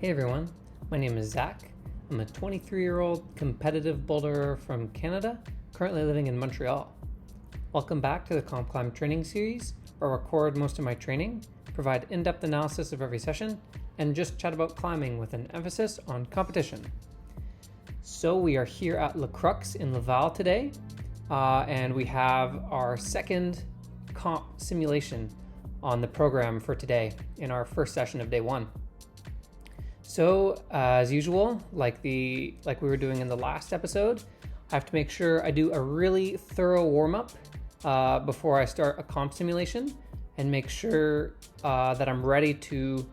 Hey everyone, my name is Zach. I'm a 23-year-old competitive boulderer from Canada, currently living in Montreal. Welcome back to the COMPCLIMB training series, where I record most of my training, provide in-depth analysis of every session, and just chat about climbing with an emphasis on competition. So we are here at Le Crux in Laval today, and we have our second comp simulation on the program for today in our first session of day one. So as usual, like we were doing in the last episode, I have to make sure I do a really thorough warm-up before I start a comp simulation and make sure that I'm ready to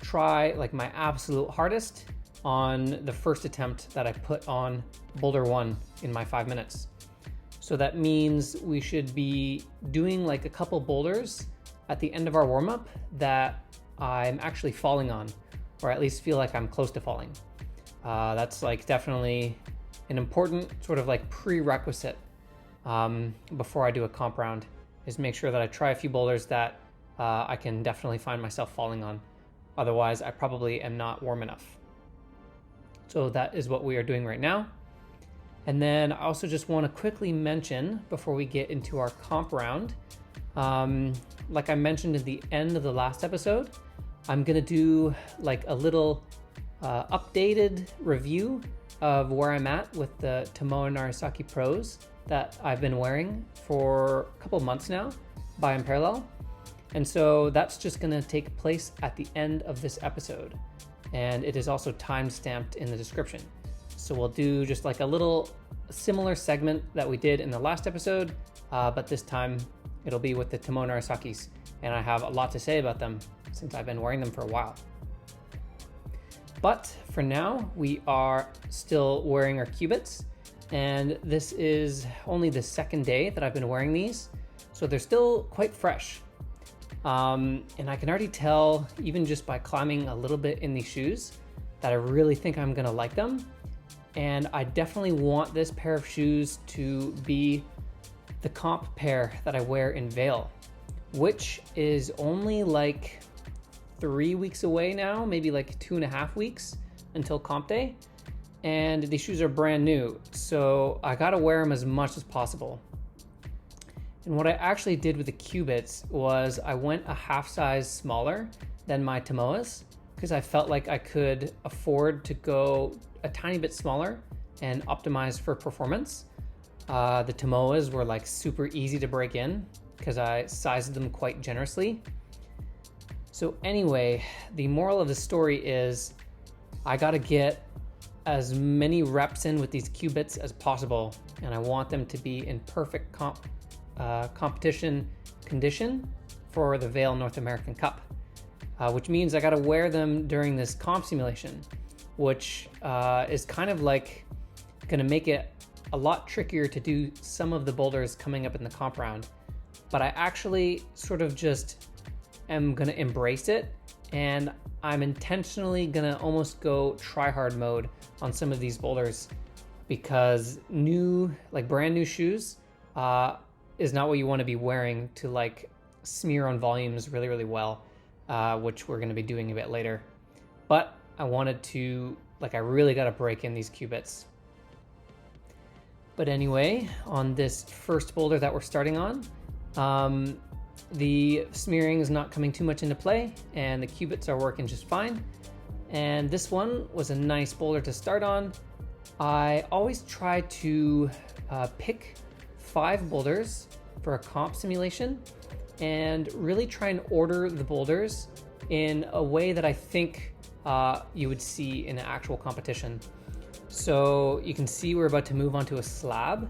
try my absolute hardest on the first attempt that I put on boulder 1 in my 5 minutes. So that means we should be doing a couple boulders at the end of our warm-up that I'm actually falling on, or at least feel like I'm close to falling. That's definitely an important sort of prerequisite before I do a comp round, is make sure that I try a few boulders that I can definitely find myself falling on. Otherwise, I probably am not warm enough. So that is what we are doing right now. And then I also just want to quickly mention before we get into our comp round, like I mentioned at the end of the last episode, I'm gonna do a little updated review of where I'm at with the Tomoe Narisaki Pros that I've been wearing for a couple months now by in parallel. And so that's just gonna take place at the end of this episode. And it is also time-stamped in the description. So we'll do just a little similar segment that we did in the last episode, but this time it'll be with the Tomoe Narisakis. And I have a lot to say about them since I've been wearing them for a while. But for now, we are still wearing our Cubits, and this is only the second day that I've been wearing these, so they're still quite fresh. And I can already tell, even just by climbing a little bit in these shoes, that I really think I'm gonna like them. And I definitely want this pair of shoes to be the comp pair that I wear in Vail, which is only 3 weeks away now, maybe 2.5 weeks until comp day. And these shoes are brand new, so I gotta wear them as much as possible. And what I actually did with the Cubits was I went a half size smaller than my Tomoes, because I felt like I could afford to go a tiny bit smaller and optimize for performance. The Tomoes were super easy to break in because I sized them quite generously. So anyway, the moral of the story is I gotta get as many reps in with these Cubits as possible, and I want them to be in perfect competition condition for the Vail North American Cup, which means I gotta wear them during this comp simulation, which is kind of gonna make it a lot trickier to do some of the boulders coming up in the comp round. But I actually sort of just am gonna embrace it, and I'm intentionally gonna almost go try hard mode on some of these boulders, because brand new shoes is not what you want to be wearing to smear on volumes really, really well, which we're gonna be doing a bit later. But I wanted to, I really gotta break in these Cubits. But anyway, on this first boulder that we're starting on, the smearing is not coming too much into play, and the Cubits are working just fine. And this one was a nice boulder to start on. I always try to pick 5 boulders for a comp simulation and really try and order the boulders in a way that I think you would see in an actual competition. So you can see we're about to move on to a slab.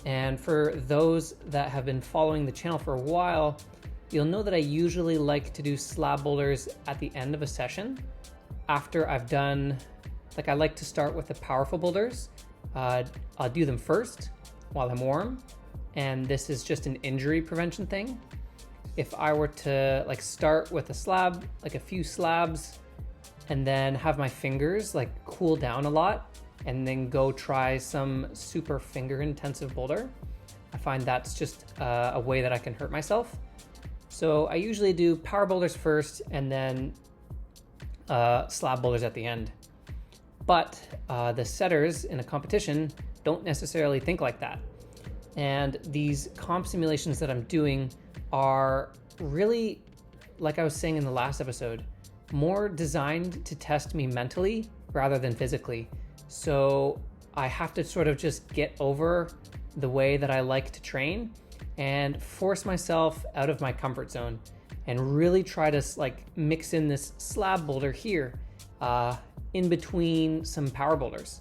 And for those that have been following the channel for a while, you'll know that I usually like to do slab boulders at the end of a session after I've done, I like to start with the powerful boulders. I'll do them first while I'm warm, and this is just an injury prevention thing. If I were to start with a slab, a few slabs, and then have my fingers cool down a lot, and then go try some super finger intensive boulder, I find that's just a way that I can hurt myself. So I usually do power boulders first, and then slab boulders at the end. But the setters in a competition don't necessarily think like that. And these comp simulations that I'm doing are really, like I was saying in the last episode, more designed to test me mentally rather than physically. So I have to sort of just get over the way that I like to train and force myself out of my comfort zone and really try to like mix in this slab boulder here in between some power boulders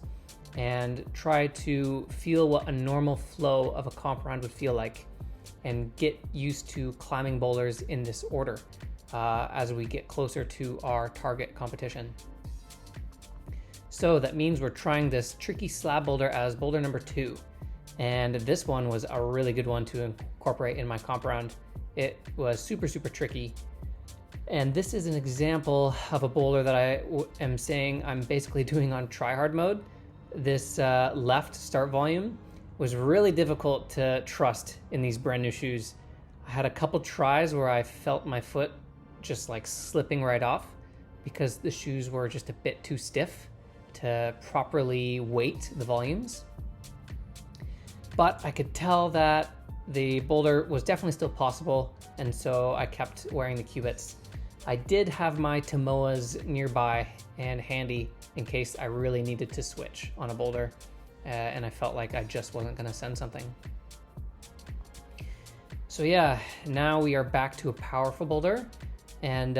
and try to feel what a normal flow of a comp round would feel like and get used to climbing boulders in this order as we get closer to our target competition. So that means we're trying this tricky slab boulder as boulder number 2. And this one was a really good one to incorporate in my comp round. It was super, super tricky. And this is an example of a boulder that I am saying I'm basically doing on tryhard mode. This left start volume was really difficult to trust in these brand new shoes. I had a couple tries where I felt my foot just like slipping right off because the shoes were just a bit too stiff to properly weight the volumes. But I could tell that the boulder was definitely still possible, and so I kept wearing the Cubits. I did have my Tomoas nearby and handy in case I really needed to switch on a boulder, and I felt like I just wasn't going to send something. So yeah, now we are back to a powerful boulder, and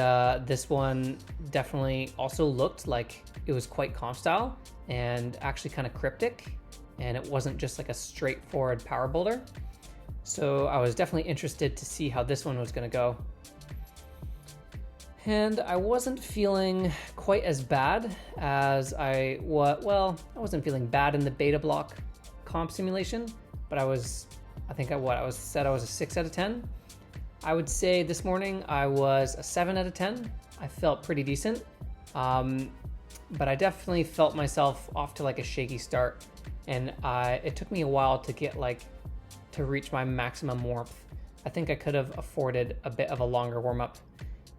this one definitely also looked like it was quite comp style and actually kind of cryptic, and it wasn't just like a straightforward power boulder. So I was definitely interested to see how this one was going to go. And I wasn't feeling quite as bad as I wasn't feeling bad in the beta block comp simulation, but I think I was a 6 out of 10. I would say this morning I was a 7 out of 10. I felt pretty decent, but I definitely felt myself off to like a shaky start, and it took me a while to get to reach my maximum warmth. I think I could have afforded a bit of a longer warm-up,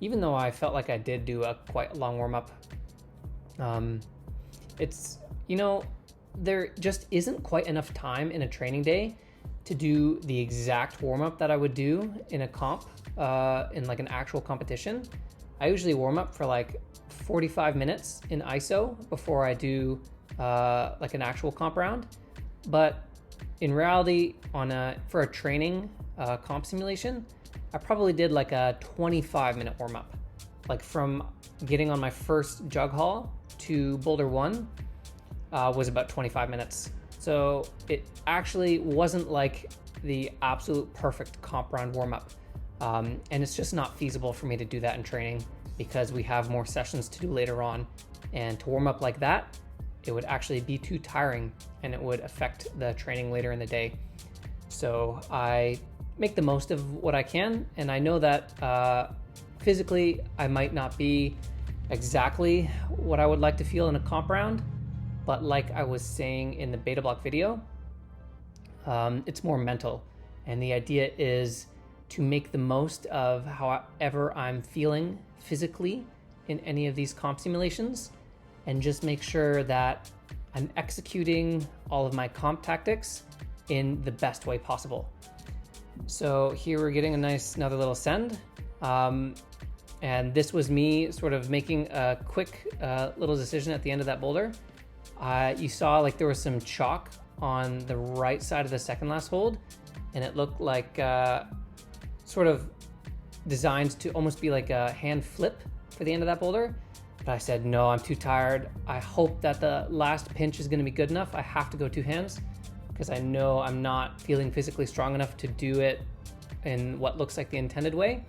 even though I felt like I did do a quite long warm-up. There just isn't quite enough time in a training day to do the exact warm-up that I would do in a comp, in like an actual competition. I usually warm up for like 45 minutes in ISO before I do like an actual comp round. But in reality, for a training comp simulation, I probably did like a 25-minute warm-up. Like from getting on my first jug haul to boulder 1 was about 25 minutes. So it actually wasn't like the absolute perfect comp round warm-up. And it's just not feasible for me to do that in training because we have more sessions to do later on. And to warm up like that, it would actually be too tiring and it would affect the training later in the day. So I make the most of what I can. And I know that physically I might not be exactly what I would like to feel in a comp round, but like I was saying in the beta block video, it's more mental. And the idea is to make the most of however I'm feeling physically in any of these comp simulations, and just make sure that I'm executing all of my comp tactics in the best way possible. So here we're getting another little send. And this was me sort of making a quick little decision at the end of that boulder. You saw like there was some chalk on the right side of the second last hold, and it looked like sort of designed to almost be like a hand flip for the end of that boulder. But I said, no, I'm too tired. I hope that the last pinch is going to be good enough. I have to go 2 hands because I know I'm not feeling physically strong enough to do it in what looks like the intended way.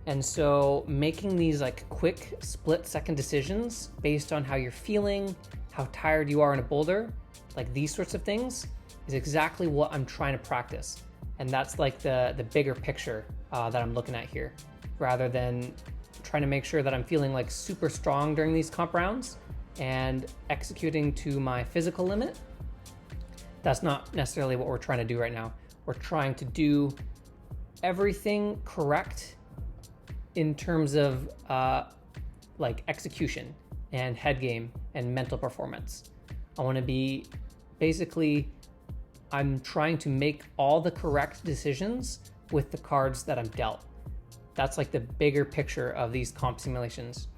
And so making these like quick split-second decisions based on how you're feeling, how tired you are in a boulder, like these sorts of things is exactly what I'm trying to practice. And that's like the bigger picture that I'm looking at here, rather than trying to make sure that I'm feeling like super strong during these comp rounds and executing to my physical limit. That's not necessarily what we're trying to do right now. We're trying to do everything correct in terms of like execution and head game and mental performance. I want to be basically, I'm trying to make all the correct decisions with the cards that I'm dealt. That's like the bigger picture of these comp simulations.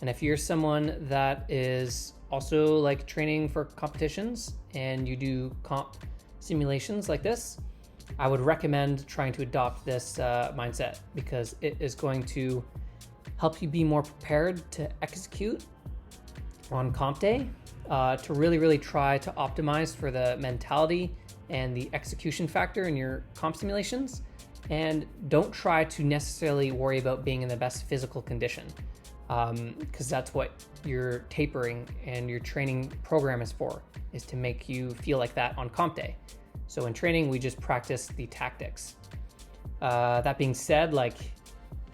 And if you're someone that is also like training for competitions and you do comp simulations like this, I would recommend trying to adopt this mindset, because it is going to help you be more prepared to execute on comp day, to really try to optimize for the mentality and the execution factor in your comp simulations. And don't try to necessarily worry about being in the best physical condition, because that's what your tapering and your training program is for, is to make you feel like that on comp day. So in training, we just practice the tactics. That being said, like,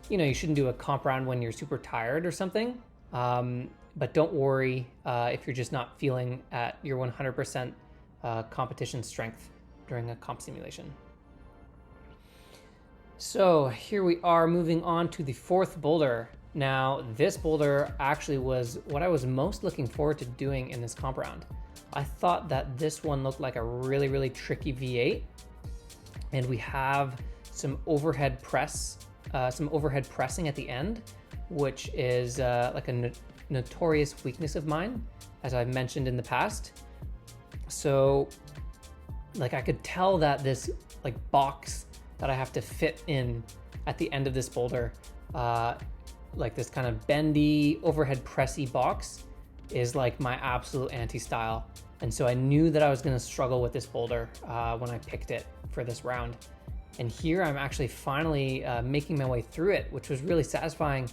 you shouldn't do a comp round when you're super tired or something. But don't worry if you're just not feeling at your 100% competition strength during a comp simulation. So here we are moving on to the fourth boulder. Now, this boulder actually was what I was most looking forward to doing in this comp round. I thought that this one looked like a really tricky V8, and we have some overhead pressing at the end, which is like a notorious weakness of mine, as I've mentioned in the past. So like I could tell that this like box that I have to fit in at the end of this boulder, like this kind of bendy overhead pressy box, is like my absolute anti-style. And so I knew that I was gonna struggle with this boulder when I picked it for this round. And here I'm actually finally making my way through it, which was really satisfying.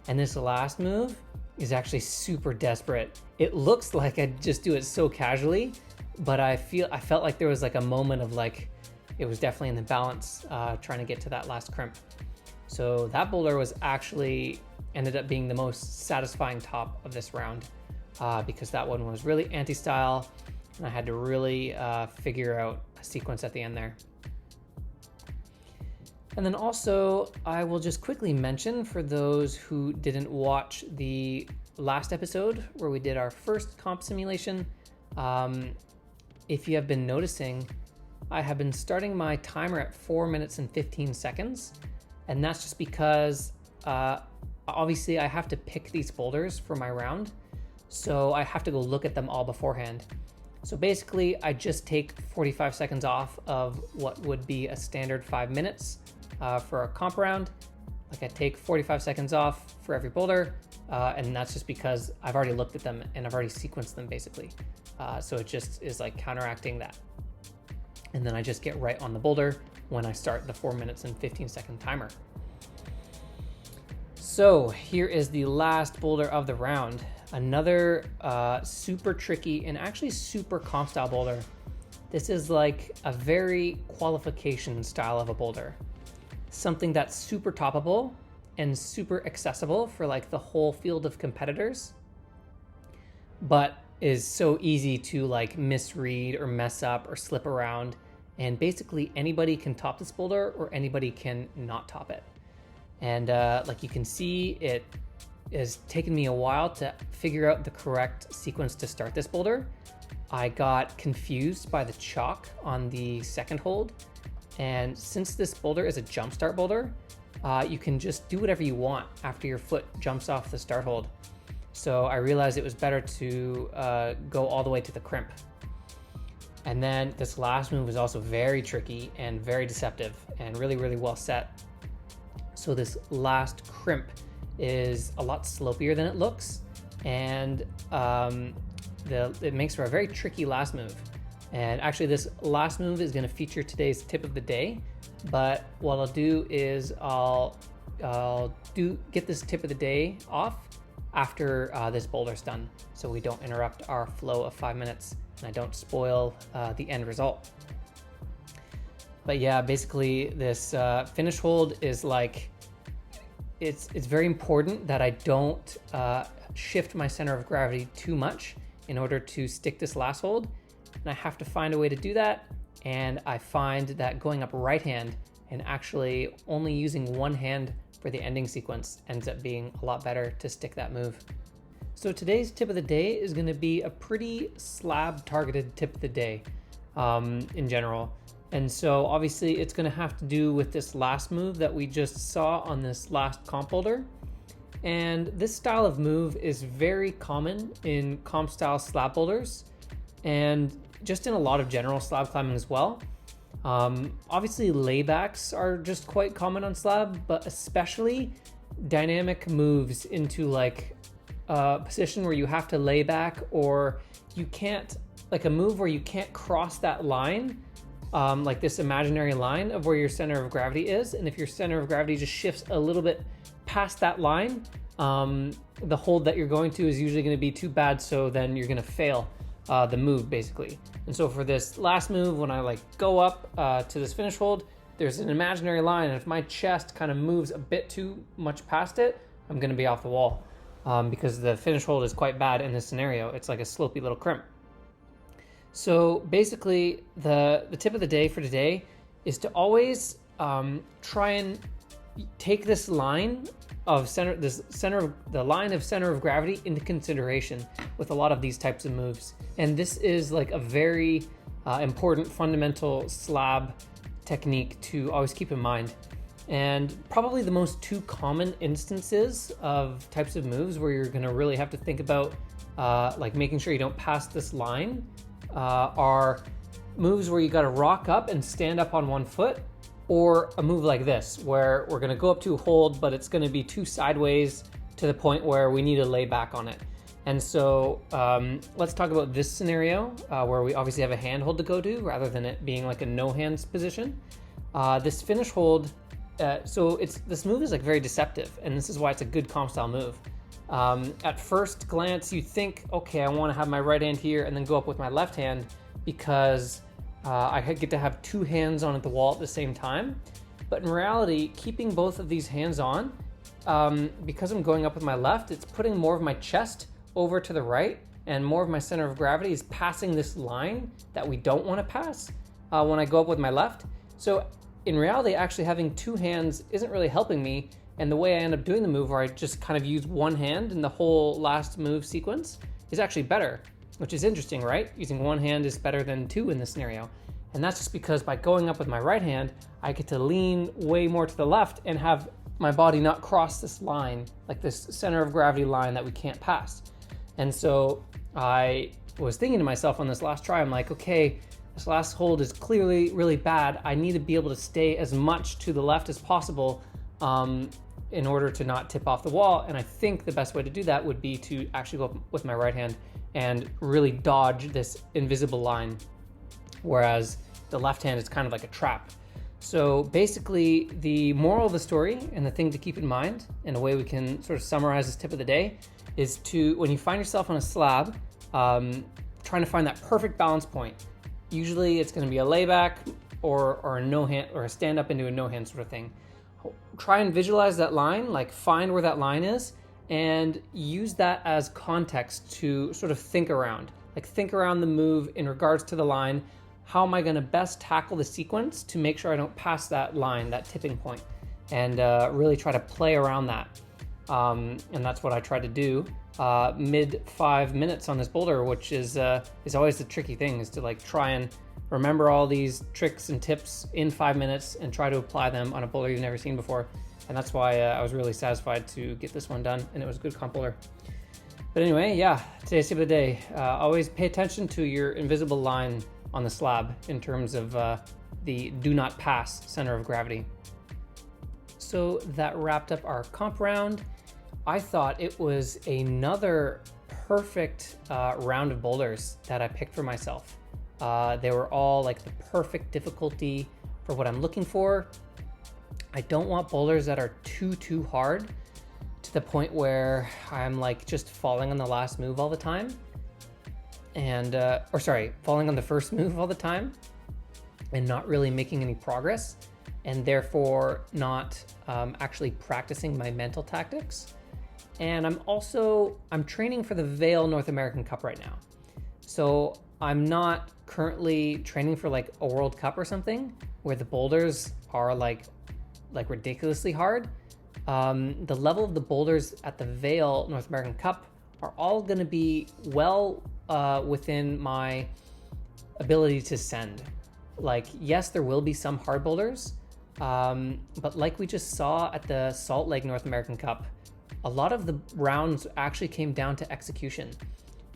And this last move is actually super desperate. It looks like I just do it so casually, but I felt like there was like a moment of like, it was definitely in the balance trying to get to that last crimp. So that boulder was actually ended up being the most satisfying top of this round, because that one was really anti-style and I had to really figure out a sequence at the end there. And then also, I will just quickly mention, for those who didn't watch the last episode where we did our first comp simulation, if you have been noticing, I have been starting my timer at 4 minutes and 15 seconds. And that's just because obviously I have to pick these boulders for my round. So I have to go look at them all beforehand. So basically I just take 45 seconds off of what would be a standard 5 minutes for a comp round. Like I take 45 seconds off for every boulder, and that's just because I've already looked at them and I've already sequenced them basically. So it just is like counteracting that. And then I just get right on the boulder when I start the 4 minutes and 15 second timer. So here is the last boulder of the round. Another super tricky and actually super comp style boulder. This is like a very qualification style of a boulder. Something that's super toppable and super accessible for like the whole field of competitors, but is so easy to like misread or mess up or slip around. And basically anybody can top this boulder or anybody can not top it. And like you can see, it has taken me a while to figure out the correct sequence to start this boulder. I got confused by the chalk on the second hold. And since this boulder is a jump start boulder, you can just do whatever you want after your foot jumps off the start hold. So I realized it was better to go all the way to the crimp. And then this last move is also very tricky and very deceptive and really well set. So this last crimp is a lot slopier than it looks, and it makes for a very tricky last move. And actually this last move is going to feature today's tip of the day, but what I'll do is I'll get this tip of the day off after this boulder's done, so we don't interrupt our flow of 5 minutes and I don't spoil the end result. But yeah, basically this finish hold is like, it's very important that I don't shift my center of gravity too much in order to stick this last hold. And I have to find a way to do that. And I find that going up right hand and actually only using one hand for the ending sequence ends up being a lot better to stick that move. So today's tip of the day is going to be a pretty slab targeted tip of the day in general. And so obviously it's going to have to do with this last move that we just saw on this last comp boulder. And this style of move is very common in comp style slab boulders and just in a lot of general slab climbing as well. Obviously laybacks are just quite common on slab, but especially dynamic moves into like a position where you have to lay back, or you can't, like a move where you can't cross that line, like this imaginary line of where your center of gravity is. And if your center of gravity just shifts a little bit past that line, the hold that you're going to is usually going to be too bad, so then you're going to fail the move basically. And so for this last move, when I like go up to this finish hold, there's an imaginary line, and if my chest kind of moves a bit too much past it, I'm going to be off the wall, because the finish hold is quite bad in this scenario. It's like a slopey little crimp. So basically the tip of the day for today is to always try and take this line of the line of center of gravity into consideration with a lot of these types of moves. And this is like a very important fundamental slab technique to always keep in mind. And probably the most two common instances of types of moves where you're going to really have to think about like making sure you don't pass this line are moves where you got to rock up and stand up on one foot, or a move like this where we're going to go up to a hold, but it's going to be too sideways to the point where we need to lay back on it. And so let's talk about this scenario where we obviously have a hand hold to go to rather than it being like a no hands position. This finish hold, so this move is like very deceptive, and this is why it's a good comp style move. At first glance, you think, okay, I want to have my right hand here and then go up with my left hand because I get to have two hands on at the wall at the same time. But in reality, keeping both of these hands on, because I'm going up with my left, it's putting more of my chest over to the right, and more of my center of gravity is passing this line that we don't want to pass when I go up with my left. So in reality, actually having two hands isn't really helping me. And the way I end up doing the move, where I just kind of use one hand in the whole last move sequence, is actually better, which is interesting, right? Using one hand is better than two in this scenario. And that's just because by going up with my right hand, I get to lean way more to the left and have my body not cross this line, like this center of gravity line that we can't pass. And so I was thinking to myself on this last try, I'm like, okay, this last hold is clearly really bad. I need to be able to stay as much to the left as possible in order to not tip off the wall. And I think the best way to do that would be to actually go up with my right hand and really dodge this invisible line, whereas the left hand is kind of like a trap. So basically the moral of the story, and the thing to keep in mind, and a way we can sort of summarize this tip of the day, is to, when you find yourself on a slab, trying to find that perfect balance point. Usually it's going to be a layback or a no hand, or a stand up into a no hand sort of thing. Try and visualize that line, like find where that line is, and use that as context to sort of think around. Like think around the move in regards to the line. How am I going to best tackle the sequence to make sure I don't pass that line, that tipping point, and really try to play around that. And that's what I try to do mid 5 minutes on this boulder, which is always the tricky thing, is to like try and remember all these tricks and tips in 5 minutes and try to apply them on a boulder you've never seen before. And that's why I was really satisfied to get this one done, and it was a good comp boulder. But anyway, yeah, today's tip of the day. Always pay attention to your invisible line on the slab in terms of the do not pass center of gravity. So that wrapped up our comp round. I thought it was another perfect round of boulders that I picked for myself. They were all like the perfect difficulty for what I'm looking for. I don't want boulders that are too hard to the point where I'm like just falling on the last move all the time. And, falling on the first move all the time and not really making any progress, and therefore not actually practicing my mental tactics. And I'm training for the Vail North American Cup right now. So I'm not currently training for like a World Cup or something where the boulders are like ridiculously hard. the level of the boulders at the Vail North American Cup are all going to be well within my ability to send. Like, yes, there will be some hard boulders, but like we just saw at the Salt Lake North American Cup, a lot of the rounds actually came down to execution.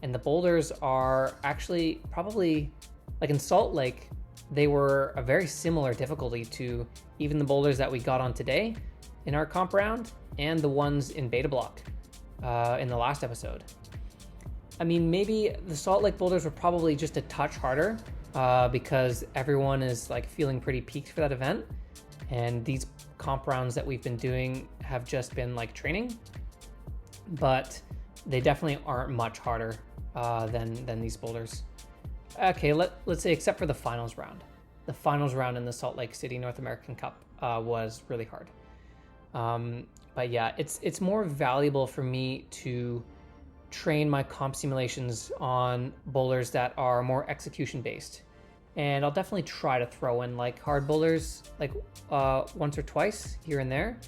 And the boulders are actually probably, like in Salt Lake, they were a very similar difficulty to even the boulders that we got on today in our comp round and the ones in Beta Bloc in the last episode. I mean, maybe the Salt Lake boulders were probably just a touch harder because everyone is like feeling pretty peaked for that event. And these comp rounds that we've been doing have just been like training, but they definitely aren't much harder than these boulders. Okay, let's say except for the finals round. The finals round in the Salt Lake City North American Cup was really hard. But yeah, it's more valuable for me to train my comp simulations on boulders that are more execution based. And I'll definitely try to throw in like hard boulders like once or twice here and there.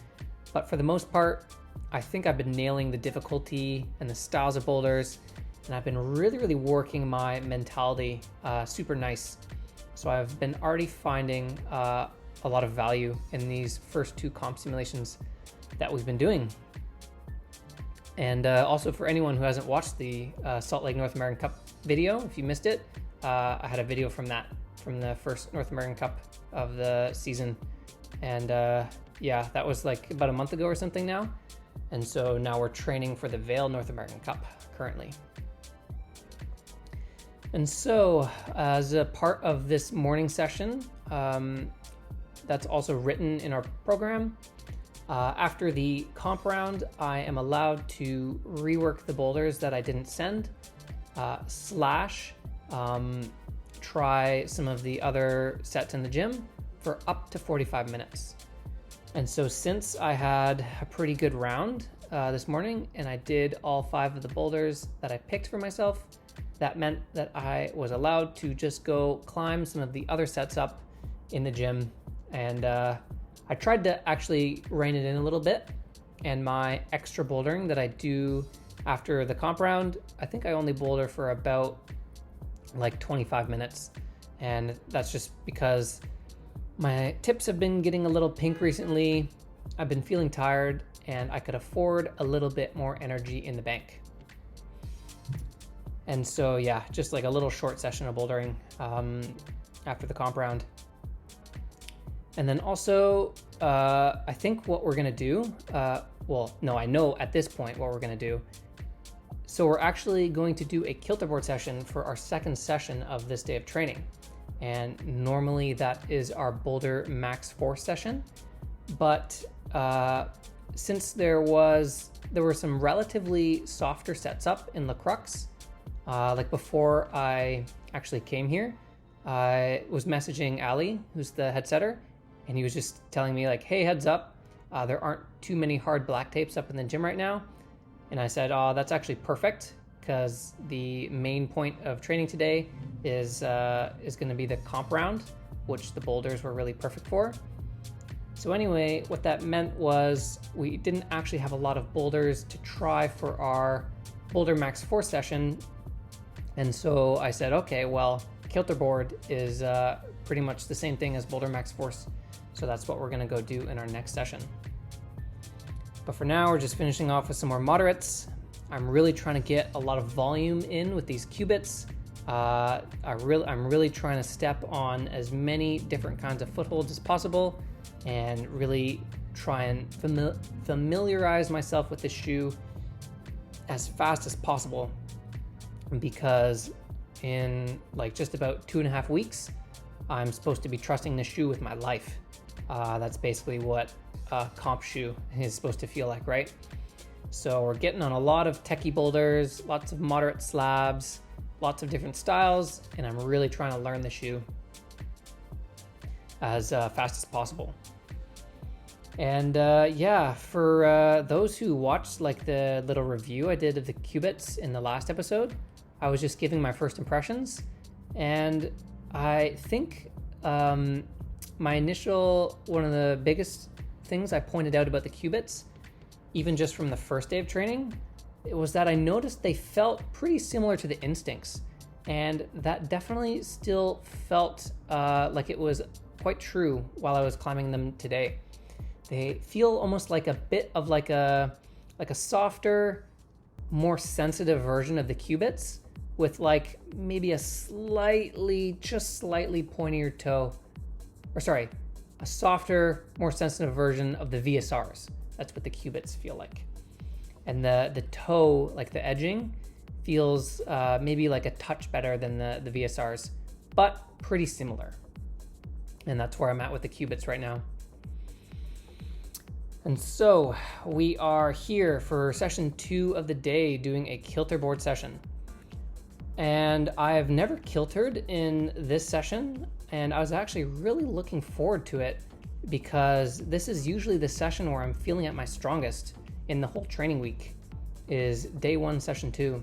But for the most part, I think I've been nailing the difficulty and the styles of boulders, and I've been really working my mentality super nice. So I've been already finding a lot of value in these first two comp simulations that we've been doing. And also for anyone who hasn't watched the Salt Lake North American Cup video, if you missed it, I had a video from the first North American Cup of the season. And yeah, that was like about a month ago or something now. And so now we're training for the Vail North American Cup currently. And so as a part of this morning session, that's also written in our program, after the comp round, I am allowed to rework the boulders that I didn't send, try some of the other sets in the gym for up to 45 minutes. And so since I had a pretty good round this morning and I did all 5 of the boulders that I picked for myself, that meant that I was allowed to just go climb some of the other sets up in the gym. And I tried to actually rein it in a little bit. And my extra bouldering that I do after the comp round, I think I only boulder for about like 25 minutes. And that's just because my tips have been getting a little pink recently. I've been feeling tired and I could afford a little bit more energy in the bank. And so yeah, just like a little short session of bouldering after the comp round. And then also, I think what we're gonna do, I know at this point what we're gonna do. So we're actually going to do a Kilter board session for our second session of this day of training. And normally that is our boulder max force session. But since there were some relatively softer sets up in the Crux, like before I actually came here, I was messaging Ali, who's the head setter, and he was just telling me like, hey, heads up, there aren't too many hard black tapes up in the gym right now. And I said, oh, that's actually perfect, because the main point of training today is going to be the comp round, which the boulders were really perfect for. So anyway, what that meant was we didn't actually have a lot of boulders to try for our boulder max force session. And so I said, okay, well, Kilter board is pretty much the same thing as boulder max force. So that's what we're going to go do in our next session. But for now, we're just finishing off with some more moderates. I'm really trying to get a lot of volume in with these qubits. I'm really trying to step on as many different kinds of footholds as possible and really try and familiarize myself with the shoe as fast as possible, because in like just about 2.5 weeks, I'm supposed to be trusting the shoe with my life. That's basically what a comp shoe is supposed to feel like, right? So we're getting on a lot of techie boulders, lots of moderate slabs, lots of different styles, and I'm really trying to learn the shoe as fast as possible. And yeah, for those who watched like the little review I did of the qubits in the last episode, I was just giving my first impressions, and I think one of the biggest things I pointed out about the qubits even just from the first day of training, it was that I noticed they felt pretty similar to the instincts. And that definitely still felt like it was quite true while I was climbing them today. They feel almost like a bit of like a softer, more sensitive version of the cubits with like maybe a just slightly pointier toe. Or sorry, a softer, more sensitive version of the VSRs. That's what the cubits feel like. And the toe, like the edging, feels maybe like a touch better than the VSRs, but pretty similar. And that's where I'm at with the cubits right now. And so we are here for session 2 of the day doing a Kilter board session. And I've never kiltered in this session, and I was actually really looking forward to it because this is usually the session where I'm feeling at my strongest in the whole training week, is day 1, session 2.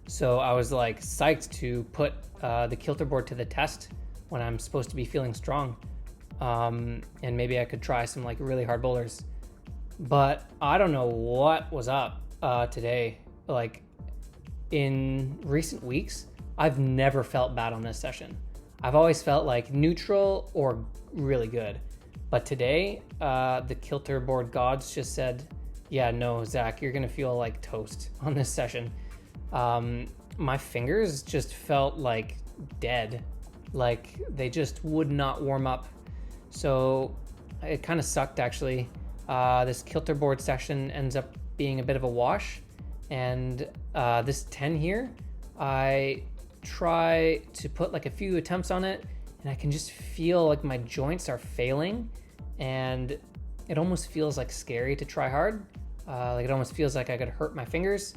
So I was like psyched to put the Kilter board to the test when I'm supposed to be feeling strong. And maybe I could try some like really hard boulders. But I don't know what was up today. Like in recent weeks, I've never felt bad on this session. I've always felt like neutral or really good. But today, the Kilter board gods just said, yeah, no, Zach, you're gonna feel like toast on this session. My fingers just felt like dead. Like they just would not warm up. So it kind of sucked actually. This Kilter board session ends up being a bit of a wash. And this 10 here, I try to put like a few attempts on it and I can just feel like my joints are failing and it almost feels like scary to try hard. Like it almost feels like I could hurt my fingers.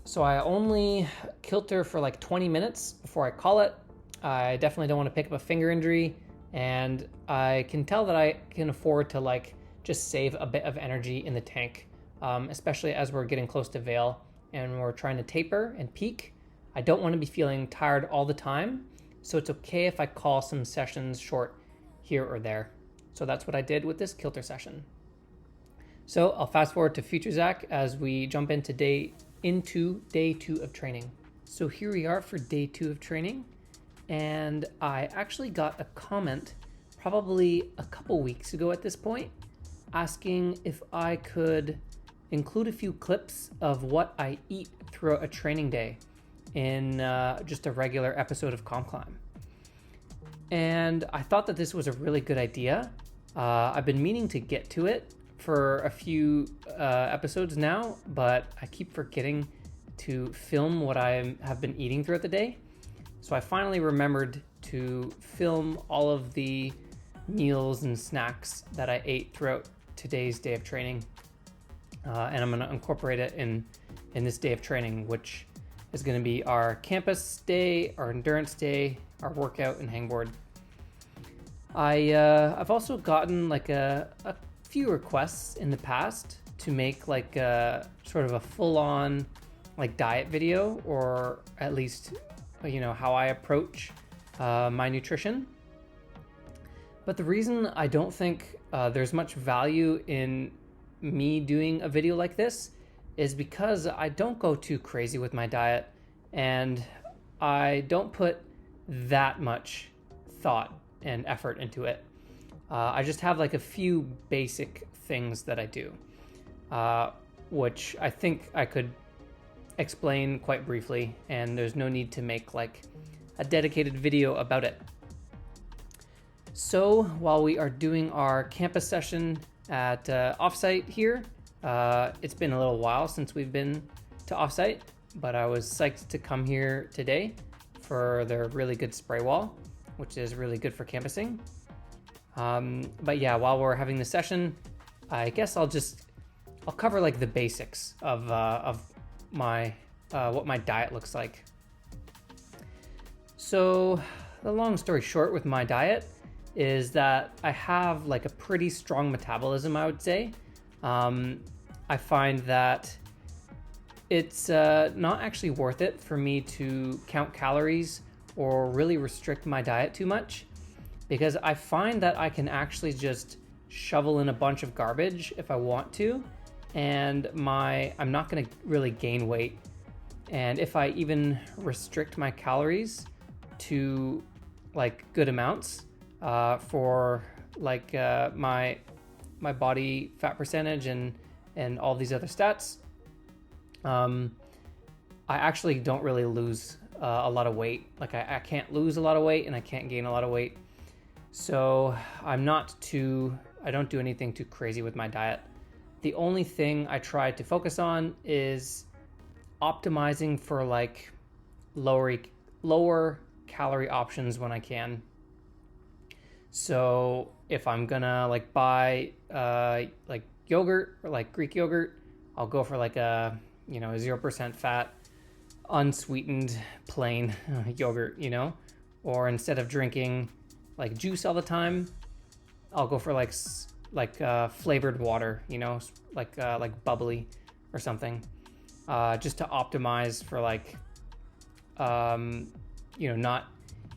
So I only Kilter for like 20 minutes before I call it. I definitely don't want to pick up a finger injury, and I can tell that I can afford to like just save a bit of energy in the tank, especially as we're getting close to Vail and we're trying to taper and peak. I don't want to be feeling tired all the time, so it's okay if I call some sessions short here or there. So that's what I did with this Kilter session. So I'll fast forward to future Zach as we jump into day 2 of training. So here we are for day 2 of training, and I actually got a comment probably a couple weeks ago at this point asking if I could include a few clips of what I eat throughout a training day in just a regular episode of COMPCLIMB. And I thought that this was a really good idea. I've been meaning to get to it for a few episodes now, but I keep forgetting to film what I have been eating throughout the day. So I finally remembered to film all of the meals and snacks that I ate throughout today's day of training. And I'm gonna incorporate it in this day of training, which is gonna be our campus day, our endurance day, our workout and hangboard. I've also gotten like a few requests in the past to make like a sort of a full-on like diet video, or at least how I approach my nutrition. But the reason I don't think there's much value in me doing a video like this is because I don't go too crazy with my diet and I don't put that much thought and effort into it. I just have like a few basic things that I do, which I think I could explain quite briefly, and there's no need to make like a dedicated video about it. So while we are doing our campus session at Offsite here, it's been a little while since we've been to Offsite, but I was psyched to come here today for their really good spray wall, which is really good for campusing. But yeah, while we're having the session, I guess I'll cover like the basics of my what my diet looks like. So the long story short with my diet is that I have like a pretty strong metabolism, I would say. I find that it's not actually worth it for me to count calories or really restrict my diet too much, because I find that I can actually just shovel in a bunch of garbage if I want to, and I'm not going to really gain weight. And if I even restrict my calories to like good amounts for like my body fat percentage and all these other stats, I actually don't really lose a lot of weight. Like I can't lose a lot of weight and I can't gain a lot of weight. So I don't do anything too crazy with my diet. The only thing I try to focus on is optimizing for like lower calorie options when I can. So if I'm gonna like buy like yogurt or like Greek yogurt, I'll go for like a 0% fat, unsweetened, plain yogurt, or instead of drinking like juice all the time, I'll go for like flavored water, like bubbly or something, just to optimize for like not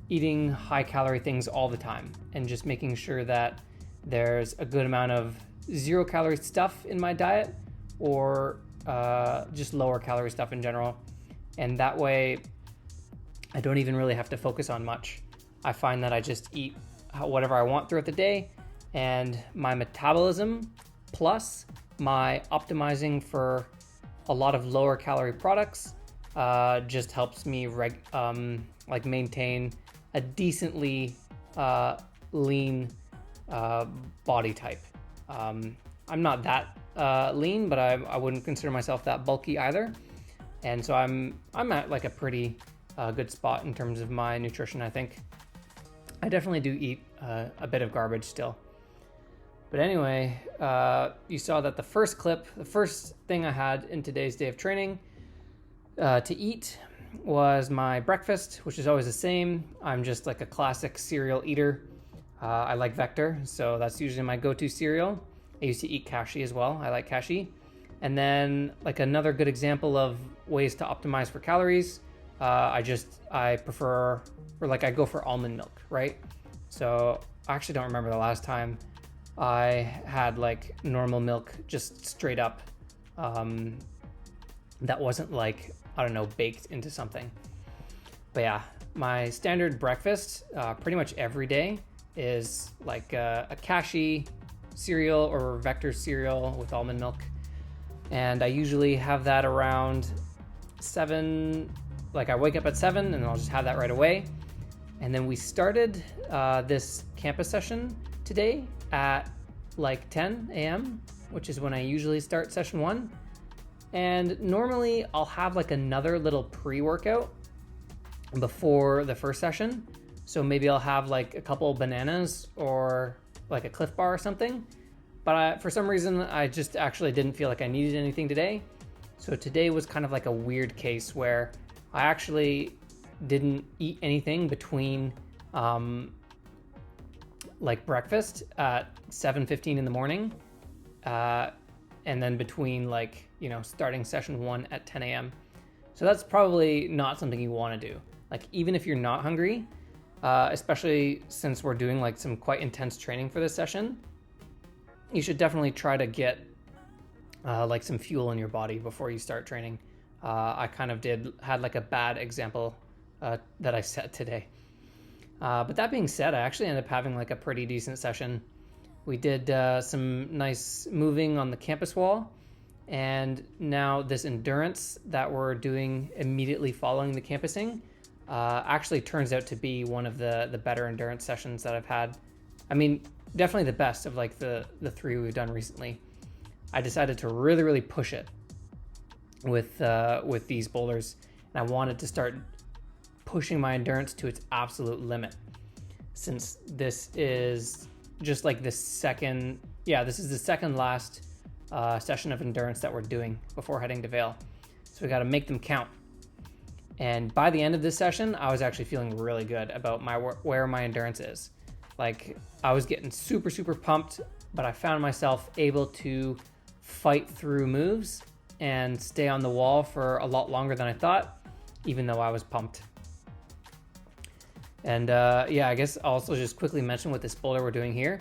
eating high calorie things all the time, and just making sure that there's a good amount of 0 calorie stuff in my diet, or just lower calorie stuff in general. And that way I don't even really have to focus on much. I find that I just eat whatever I want throughout the day, and my metabolism plus my optimizing for a lot of lower calorie products just helps me maintain a decently lean body type. I'm not that lean, but I wouldn't consider myself that bulky either. And so I'm at like a pretty good spot in terms of my nutrition, I think. I definitely do eat a bit of garbage still. But anyway, you saw that the first thing I had in today's day of training to eat was my breakfast, which is always the same. I'm just like a classic cereal eater. I like Vector, so that's usually my go-to cereal. I used to eat cashew as well. I like cashew. And then like another good example of ways to optimize for calories, I go for almond milk, right? So I actually don't remember the last time I had like normal milk, just straight up, that wasn't like, I don't know, baked into something. But yeah, my standard breakfast pretty much every day is like a cashew cereal or Vector cereal with almond milk. And I usually have that around 7, like I wake up at 7 and I'll just have that right away. And then we started this campus session today at like 10 a.m., which is when I usually start session 1. And normally I'll have like another little pre-workout before the first session. So maybe I'll have like a couple bananas or like a Cliff Bar or something. But for some reason, I just actually didn't feel like I needed anything today. So today was kind of like a weird case where I actually didn't eat anything between like breakfast at 7:15 in the morning, and then between like, starting session 1 at 10 a.m. So that's probably not something you want to do. Like even if you're not hungry, especially since we're doing like some quite intense training for this session, you should definitely try to get like some fuel in your body before you start training. I kind of had like a bad example that I set today. But that being said, I actually ended up having like a pretty decent session. We did some nice moving on the campus wall, and now this endurance that we're doing immediately following the campusing actually turns out to be one of the better endurance sessions that I've had. I mean, definitely the best of like the 3 we've done recently. I decided to really, really push it with these boulders, and I wanted to start pushing my endurance to its absolute limit, since this is just like this is the second last session of endurance that we're doing before heading to Vail. So we got to make them count. And by the end of this session, I was actually feeling really good about where my endurance is. Like I was getting super, super pumped, but I found myself able to fight through moves and stay on the wall for a lot longer than I thought, even though I was pumped. And I guess I'll also just quickly mention what this boulder we're doing here.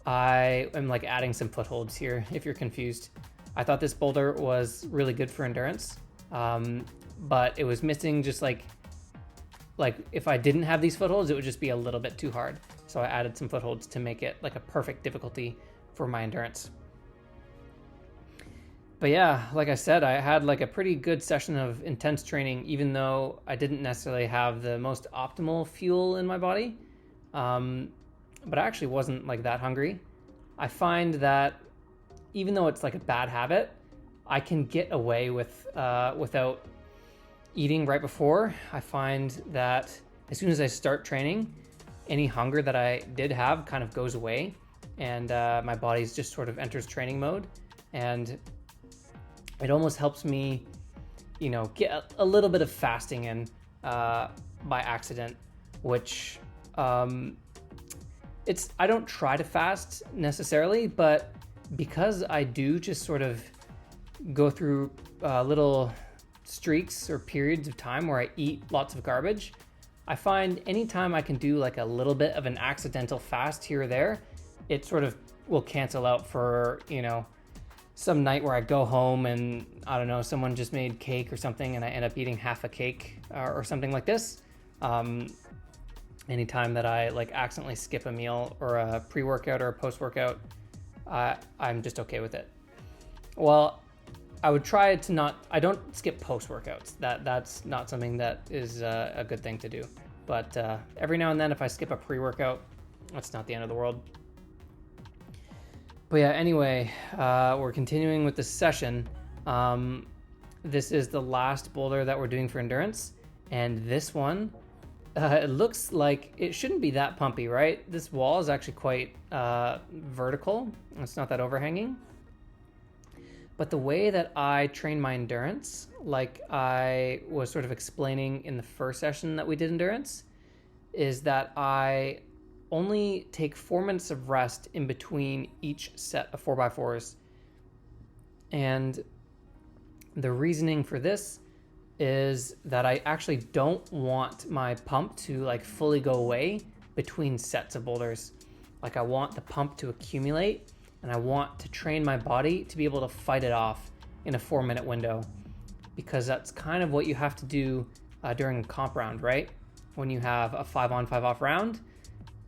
I am like adding some footholds here if you're confused. I thought this boulder was really good for endurance, but it was missing just like if I didn't have these footholds, it would just be a little bit too hard. So I added some footholds to make it like a perfect difficulty for my endurance. But yeah, like I said, I had like a pretty good session of intense training, even though I didn't necessarily have the most optimal fuel in my body. But I actually wasn't like that hungry. I find that even though it's like a bad habit, I can get away with without eating right before. I find that as soon as I start training, any hunger that I did have kind of goes away, and my body just sort of enters training mode, and it almost helps me, get a little bit of fasting in by accident, which I don't try to fast necessarily, but because I do just sort of go through little streaks or periods of time where I eat lots of garbage, I find anytime I can do like a little bit of an accidental fast here or there, it sort of will cancel out for, some night where I go home and I don't know, someone just made cake or something and I end up eating half a cake or something like this. Anytime that I like accidentally skip a meal or a pre-workout or a post-workout, I'm just okay with it. Well, I would try to not, I don't skip post-workouts. That's not something that is a good thing to do. But every now and then if I skip a pre-workout, that's not the end of the world. But yeah, anyway, we're continuing with this session. This is the last boulder that we're doing for endurance. And this one, it looks like it shouldn't be that pumpy, right? This wall is actually quite vertical. It's not that overhanging. But the way that I train my endurance, like I was sort of explaining in the first session that we did endurance, is that I only take 4 minutes of rest in between each set of 4x4s. And the reasoning for this is that I actually don't want my pump to like fully go away between sets of boulders. Like I want the pump to accumulate, and I want to train my body to be able to fight it off in a 4-minute window, because that's kind of what you have to do during a comp round, right? When you have a 5-on 5-off round,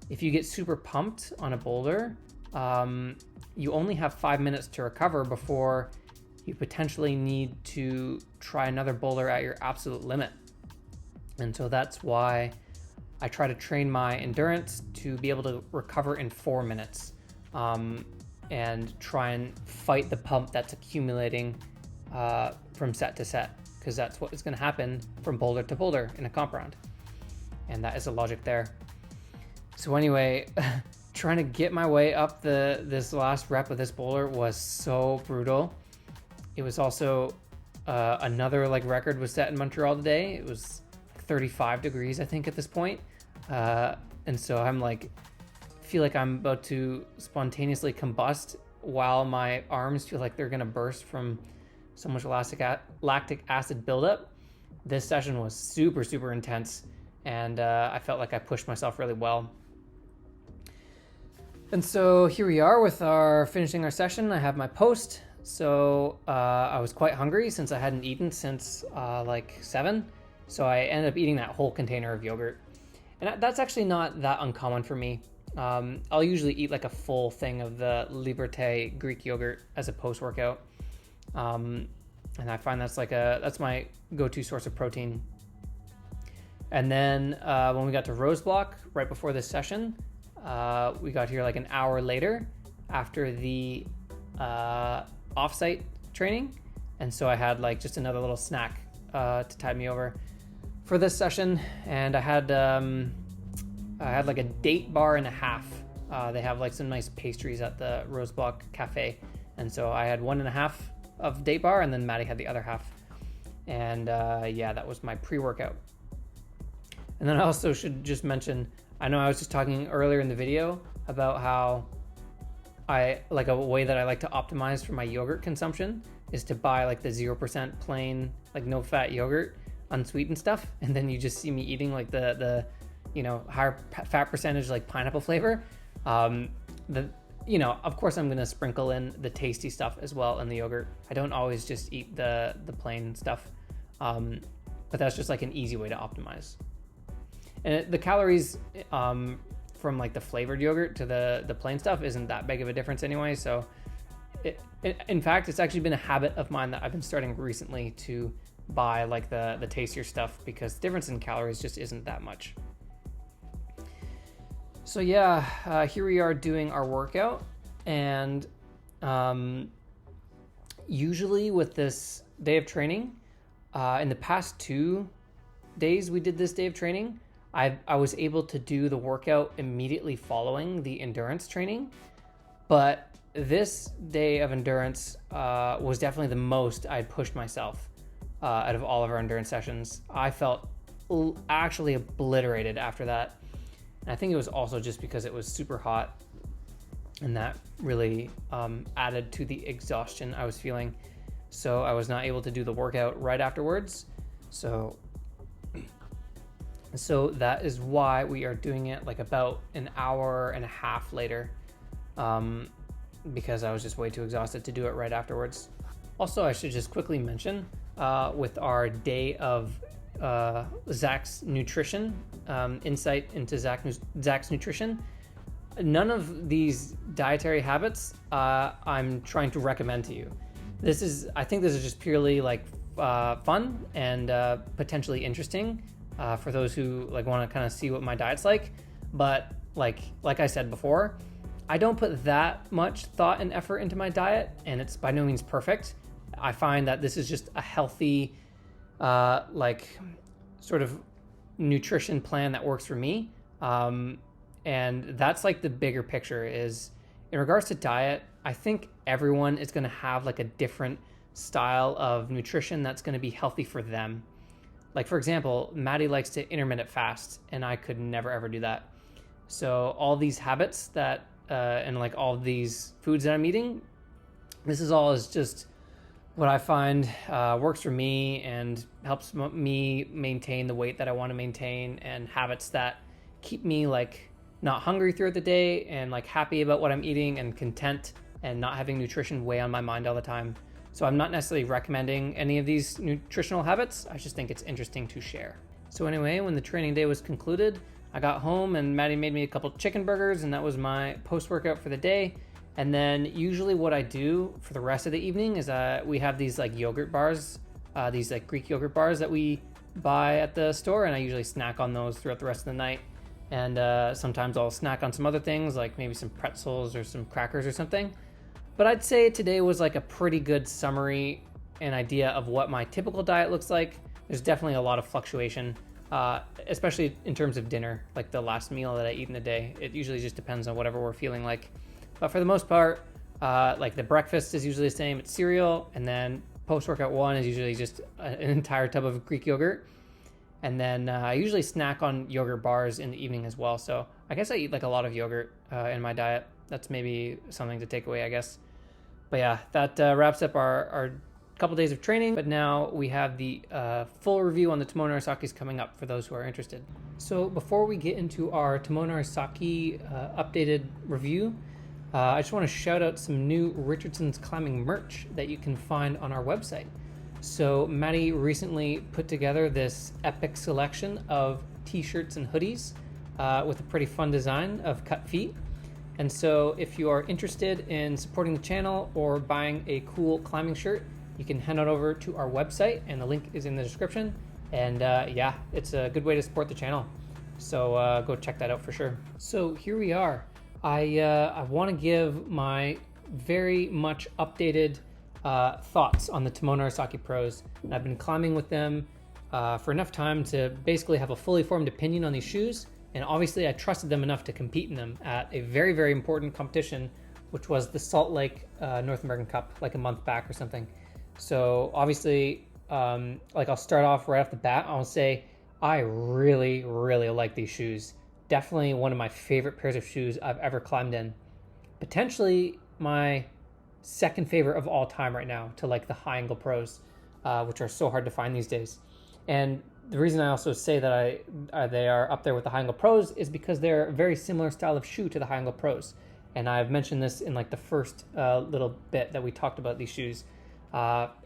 if you get super pumped on a boulder, you only have 5 minutes to recover before you potentially need to try another boulder at your absolute limit. And so that's why I try to train my endurance to be able to recover in 4 minutes, and try and fight the pump that's accumulating from set to set, because that's what is going to happen from boulder to boulder in a comp round. And that is the logic there. So anyway, trying to get my way up this last rep of this boulder was so brutal. It was also another like record was set in Montreal today. It was 35 degrees, I think, at this point. And so I'm like, feel like I'm about to spontaneously combust while my arms feel like they're gonna burst from so much lactic acid buildup. This session was super, super intense, and I felt like I pushed myself really well. And so here we are with finishing our session. I have my post. So I was quite hungry since I hadn't eaten since like 7. So I ended up eating that whole container of yogurt. And that's actually not that uncommon for me. I'll usually eat like a full thing of the Liberté Greek yogurt as a post-workout. And I find that's my go-to source of protein. And then when we got to Bloc right before this session, we got here like an hour later after the Offsite training. And so I had like just another little snack to tide me over for this session. And I had like a date bar and a half. They have like some nice pastries at the Bloc cafe. And so I had 1.5 of date bar, and then Maddie had the other half. And yeah, that was my pre-workout. And then I also should just mention, I know I was just talking earlier in the video about how I like a way that I like to optimize for my yogurt consumption is to buy like the 0% plain, like no fat yogurt, unsweetened stuff. And then you just see me eating like the higher fat percentage, like pineapple flavor. you know, of course I'm going to sprinkle in the tasty stuff as well in the yogurt. I don't always just eat the plain stuff, but that's just like an easy way to optimize. And the calories from like the flavored yogurt to the plain stuff isn't that big of a difference anyway. So in fact, it's actually been a habit of mine that I've been starting recently to buy like the tastier stuff, because the difference in calories just isn't that much. So yeah, here we are doing our workout, and usually with this day of training, in the past 2 days we did this day of training, I was able to do the workout immediately following the endurance training, but this day of endurance was definitely the most I'd pushed myself out of all of our endurance sessions. I felt actually obliterated after that. And I think it was also just because it was super hot, and that really added to the exhaustion I was feeling. So I was not able to do the workout right afterwards. So that is why we are doing it like about an hour and a half later, because I was just way too exhausted to do it right afterwards. Also, I should just quickly mention, with our day of Zach's nutrition, insight into Zach's nutrition, none of these dietary habits I'm trying to recommend to you. I think this is just purely like fun and potentially interesting for those who like want to kind of see what my diet's like. But like I said before, I don't put that much thought and effort into my diet, and it's by no means perfect. I find that this is just a healthy like sort of nutrition plan that works for me, and that's like the bigger picture. Is in regards to diet, I think everyone is going to have like a different style of nutrition that's going to be healthy for them. Like for example, Maddie likes to intermittent fast, and I could never ever do that. So all these habits that and like all these foods that I'm eating, this is just what I find works for me and helps me maintain the weight that I want to maintain, and habits that keep me like not hungry throughout the day and like happy about what I'm eating and content and not having nutrition weigh on my mind all the time. So I'm not necessarily recommending any of these nutritional habits. I just think it's interesting to share. So anyway, when the training day was concluded, I got home and Maddie made me a couple chicken burgers, and that was my post-workout for the day. And then usually what I do for the rest of the evening is we have these like yogurt bars, these like Greek yogurt bars that we buy at the store, and I usually snack on those throughout the rest of the night. And sometimes I'll snack on some other things, like maybe some pretzels or some crackers or something. But I'd say today was like a pretty good summary and idea of what my typical diet looks like. There's definitely a lot of fluctuation, especially in terms of dinner, like the last meal that I eat in the day. It usually just depends on whatever we're feeling like. But for the most part, like the breakfast is usually the same. It's cereal, and then post-workout one is usually just an entire tub of Greek yogurt. And then I usually snack on yogurt bars in the evening as well. So I guess I eat like a lot of yogurt in my diet. That's maybe something to take away, I guess. But yeah, that wraps up our couple days of training. But now we have the full review on the Tomoe Narasakis coming up for those who are interested. So before we get into our Tomoe Narasaki updated review, I just want to shout out some new Richardson's Climbing merch that you can find on our website. So Maddie recently put together this epic selection of t-shirts and hoodies with a pretty fun design of cut feet. And so if you are interested in supporting the channel or buying a cool climbing shirt, you can head on over to our website, and the link is in the description. And yeah, it's a good way to support the channel. So go check that out for sure. So here we are. I want to give my very much updated thoughts on the Tomoe Narasaki Pros. And I've been climbing with them for enough time to basically have a fully formed opinion on these shoes. And obviously I trusted them enough to compete in them at a very, very important competition, which was the Salt Lake North American Cup, like a month back or something. So obviously, like I'll start off right off the bat, I'll say I really, really like these shoes. Definitely one of my favorite pairs of shoes I've ever climbed in. Potentially my second favorite of all time right now, to like the High Angle Pros, which are so hard to find these days. And the reason I also say that they are up there with the High Angle Pros is because they're a very similar style of shoe to the High Angle Pros. And I've mentioned this in like the first little bit that we talked about these shoes.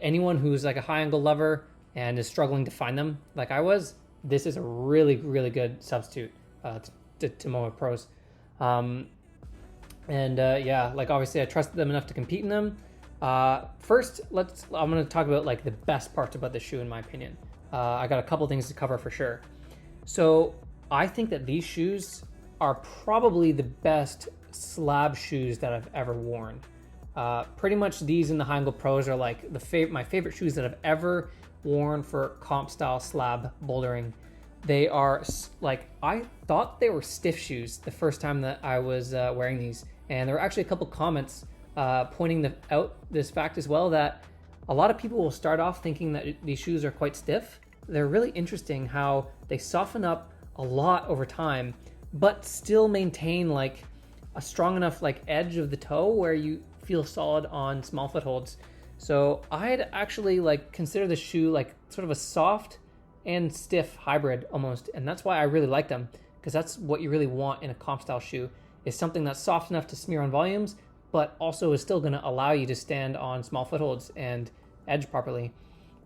Anyone who's like a high angle lover and is struggling to find them like I was, this is a really, really good substitute to Moa Pros. Yeah, like obviously I trusted them enough to compete in them. First, I'm going to talk about like the best parts about this shoe in my opinion. I got a couple things to cover for sure. So I think that these shoes are probably the best slab shoes that I've ever worn. Pretty much these and the Hangboard Pros are like my favorite shoes that I've ever worn for comp style slab bouldering. They are like, I thought they were stiff shoes the first time that I was wearing these. And there were actually a couple comments pointing out this fact as well, that a lot of people will start off thinking that these shoes are quite stiff. They're really interesting how they soften up a lot over time, but still maintain like a strong enough like edge of the toe where you feel solid on small footholds. So I'd actually like consider this shoe like sort of a soft and stiff hybrid almost, and that's why I really like them, because that's what you really want in a comp style shoe, is something that's soft enough to smear on volumes, but also is still going to allow you to stand on small footholds and edge properly.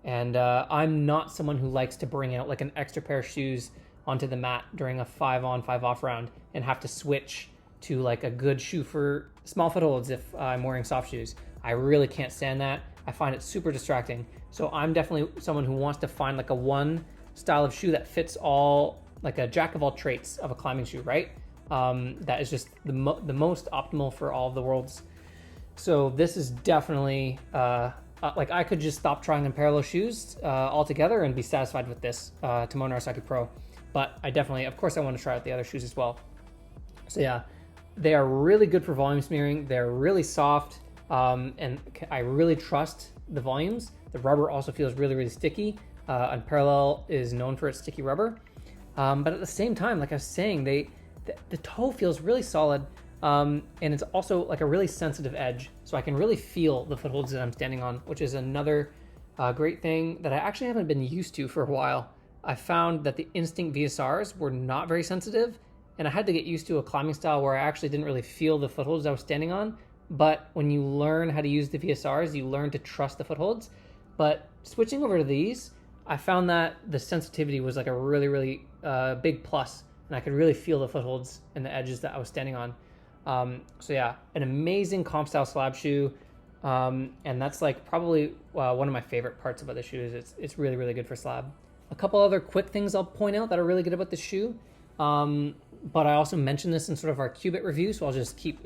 And I'm not someone who likes to bring out like an extra pair of shoes onto the mat during a 5-on 5-off round and have to switch to like a good shoe for small footholds if I'm wearing soft shoes. I really can't stand that. I find it super distracting. So I'm definitely someone who wants to find like a one style of shoe that fits all, like a jack of all traits of a climbing shoe, right? That is just the most optimal for all of the worlds. So this is definitely like I could just stop trying on parallel shoes altogether and be satisfied with this Tomoe Narasaki Pro. But I definitely, of course, I want to try out the other shoes as well. So yeah, they are really good for volume smearing. They're really soft, and I really trust the volumes. The rubber also feels really, really sticky. And Parallel is known for its sticky rubber. But at the same time, like I was saying, the toe feels really solid, and it's also like a really sensitive edge. So I can really feel the footholds that I'm standing on, which is another great thing that I actually haven't been used to for a while. I found that the Instinct VSRs were not very sensitive, and I had to get used to a climbing style where I actually didn't really feel the footholds I was standing on. But when you learn how to use the VSRs, you learn to trust the footholds. But switching over to these, I found that the sensitivity was like a really, really big plus, and I could really feel the footholds and the edges that I was standing on. So yeah, an amazing comp style slab shoe, and that's like probably one of my favorite parts about the shoe is it's really, really good for slab. A couple other quick things I'll point out that are really good about this shoe, but I also mentioned this in sort of our Qubit review, so I'll just keep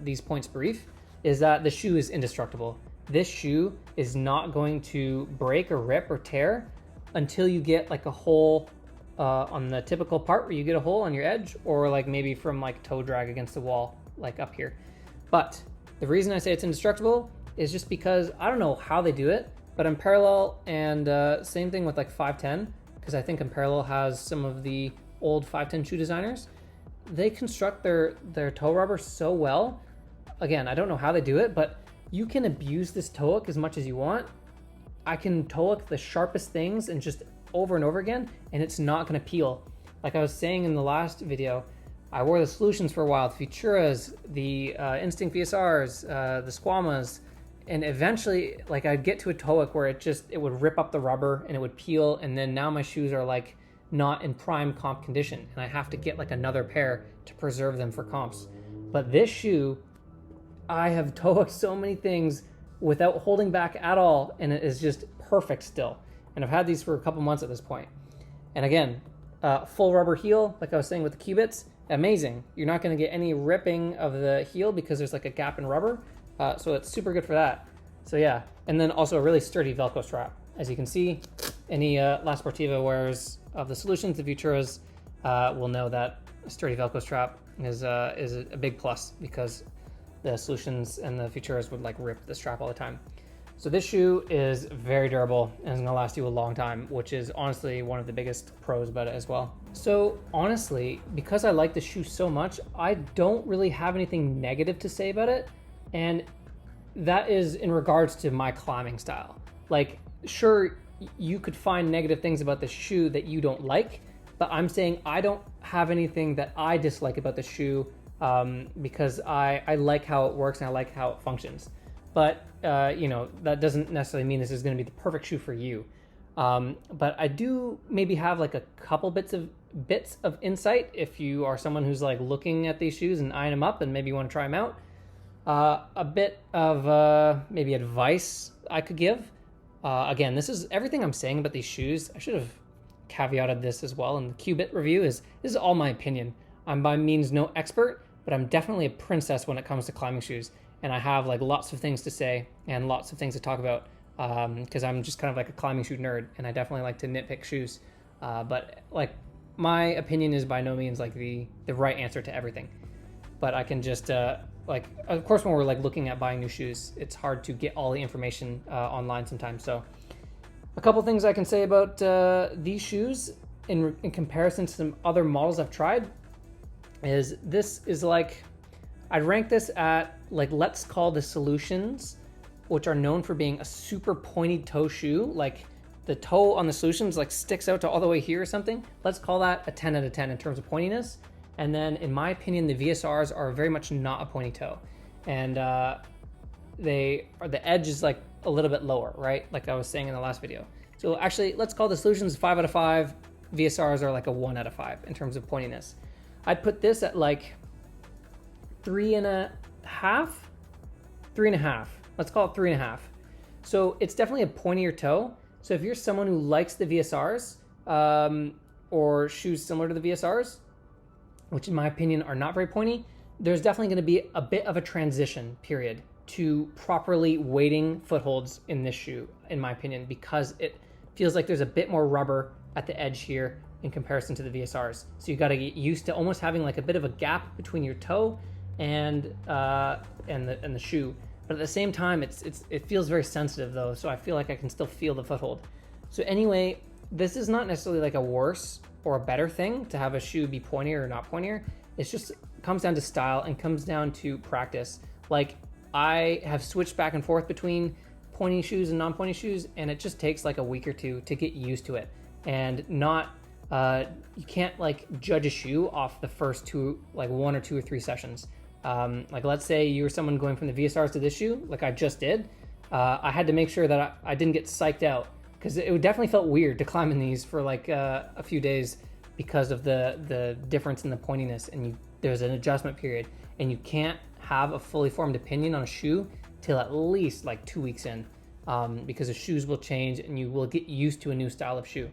these points brief, is that the shoe is indestructible. This shoe is not going to break or rip or tear until you get like a hole on the typical part where you get a hole on your edge, or like maybe from like toe drag against the wall, like up here. But the reason I say it's indestructible is just because I don't know how they do it, but in Parallel, and same thing with like 510, because I think in Parallel has some of the old 510 shoe designers, they construct their toe rubber so well. Again, I don't know how they do it, but you can abuse this toe hook as much as you want. I can toe hook the sharpest things and just over and over again, and it's not going to peel. Like I was saying in the last video, I wore the Solutions for a while, the Futuras, the Instinct VSRs, the Squamas, and eventually like I'd get to a toe hook where it would rip up the rubber and it would peel, and then now my shoes are like not in prime comp condition, and I have to get like another pair to preserve them for comps. But this shoe, I have toe hooked so many things without holding back at all, and it is just perfect still. And I've had these for a couple months at this point. And again, full rubber heel, like I was saying with the Qubits, amazing. You're not going to get any ripping of the heel because there's like a gap in rubber, so it's super good for that. So yeah, and then also a really sturdy Velcro strap. As you can see, any La Sportiva wearers of the Solutions, the Futuras, will know that a sturdy Velcro strap is a big plus, because the Solutions and the Futuras would like rip the strap all the time. So this shoe is very durable and is gonna last you a long time, which is honestly one of the biggest pros about it as well. So honestly, because I like the shoe so much, I don't really have anything negative to say about it. And that is in regards to my climbing style. Like, sure, you could find negative things about the shoe that you don't like, but I'm saying I don't have anything that I dislike about the shoe because I like how it works and I like how it functions. But you know, that doesn't necessarily mean this is going to be the perfect shoe for you. But I do maybe have like a couple bits of insight if you are someone who's like looking at these shoes and eyeing them up and maybe you want to try them out. A bit of maybe advice I could give. Again, this is everything I'm saying about these shoes. I should have caveated this as well. And the Qubit review this is all my opinion. I'm by means no expert, but I'm definitely a princess when it comes to climbing shoes. And I have like lots of things to say and lots of things to talk about because I'm just kind of like a climbing shoe nerd, and I definitely like to nitpick shoes. But like my opinion is by no means like the right answer to everything. But I can just like, of course, when we're like looking at buying new shoes, it's hard to get all the information online sometimes. So a couple things I can say about these shoes in comparison to some other models I've tried is this is like, I'd rank this at like, let's call the Solutions, which are known for being a super pointy toe shoe. Like the toe on the Solutions like sticks out to all the way here or something. Let's call that a 10 out of 10 in terms of pointiness. And then in my opinion, the VSRs are very much not a pointy toe. And the edge is like a little bit lower, right? Like I was saying in the last video. So actually, let's call the Solutions 5 out of 5. VSRs are like a 1 out of 5 in terms of pointiness. I'd put this at like 3.5. Let's call it 3.5. So it's definitely a pointier toe. So if you're someone who likes the VSRs or shoes similar to the VSRs, which in my opinion are not very pointy, there's definitely going to be a bit of a transition period to properly weighting footholds in this shoe, in my opinion, because it feels like there's a bit more rubber at the edge here in comparison to the VSRs. So you got to get used to almost having like a bit of a gap between your toe and the shoe. But at the same time, it feels very sensitive though, so I feel like I can still feel the foothold. So anyway, this is not necessarily like a worse or a better thing to have a shoe be pointier or not pointier. It's just comes down to style and comes down to practice. Like I have switched back and forth between pointy shoes and non-pointy shoes, and it just takes like a week or two to get used to it. And not you can't like judge a shoe off the first two, like 1 or 2 or 3 sessions. Like let's say you were someone going from the VSRs to this shoe, like I just did. I had to make sure that I didn't get psyched out, because it definitely felt weird to climb in these for like a few days because of the difference in the pointiness, and there's an adjustment period, and you can't have a fully formed opinion on a shoe till at least like 2 weeks in, because the shoes will change and you will get used to a new style of shoe.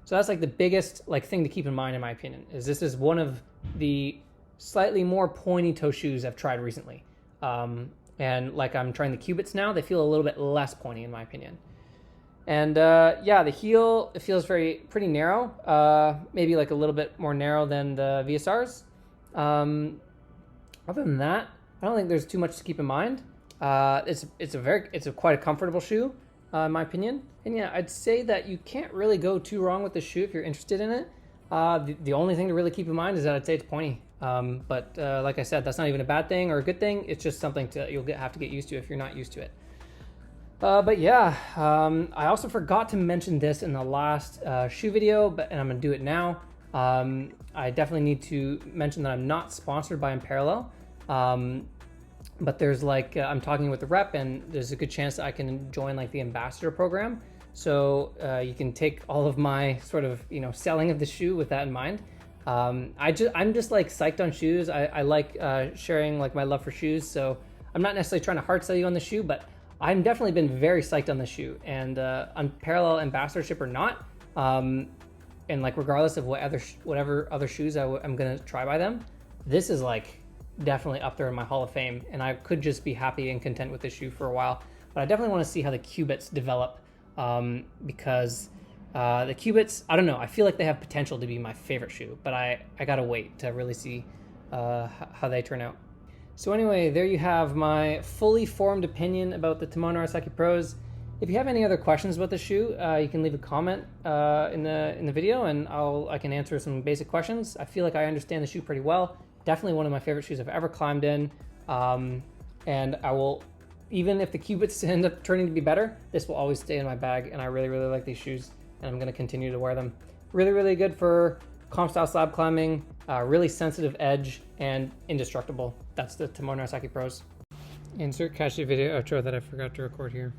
So that's like the biggest like thing to keep in mind, in my opinion, is this is one of the slightly more pointy toe shoes I've tried recently. And like I'm trying the Qubits now, they feel a little bit less pointy in my opinion. And yeah, the heel, it feels pretty narrow, maybe like a little bit more narrow than the VSRs. Other than that, I don't think there's too much to keep in mind. It's quite a comfortable shoe, in my opinion. And yeah, I'd say that you can't really go too wrong with the shoe if you're interested in it. The only thing to really keep in mind is that I'd say it's pointy. But like I said, that's not even a bad thing or a good thing. It's just something you'll have to get used to if you're not used to it. But yeah, I also forgot to mention this in the last shoe video, and I'm gonna do it now. I definitely need to mention that I'm not sponsored by Unparallel, but there's like I'm talking with the rep, and there's a good chance that I can join like the ambassador program. So you can take all of my sort of selling of the shoe with that in mind. I'm just like psyched on shoes. I like sharing like my love for shoes. So I'm not necessarily trying to hard sell you on the shoe, but I've definitely been very psyched on the shoe, and Unparallel ambassadorship or not, and like regardless of whatever other shoes I'm gonna try by them, this is like definitely up there in my Hall of Fame, and I could just be happy and content with this shoe for a while. But I definitely want to see how the Qubits develop, because the Qubits, I don't know, I feel like they have potential to be my favorite shoe, but I gotta wait to really see how they turn out. So anyway, there you have my fully formed opinion about the Timon Arasaki Pros. If you have any other questions about the shoe, you can leave a comment in the video, and I can answer some basic questions. I feel like I understand the shoe pretty well. Definitely one of my favorite shoes I've ever climbed in. And I will, even if the Qubits end up turning to be better, this will always stay in my bag, and I really, really like these shoes, and I'm gonna continue to wear them. Really, really good for comp style slab climbing, really sensitive edge, and indestructible. That's the Tomoe Nagasaki Pros. Insert Kashi video outro that I forgot to record here.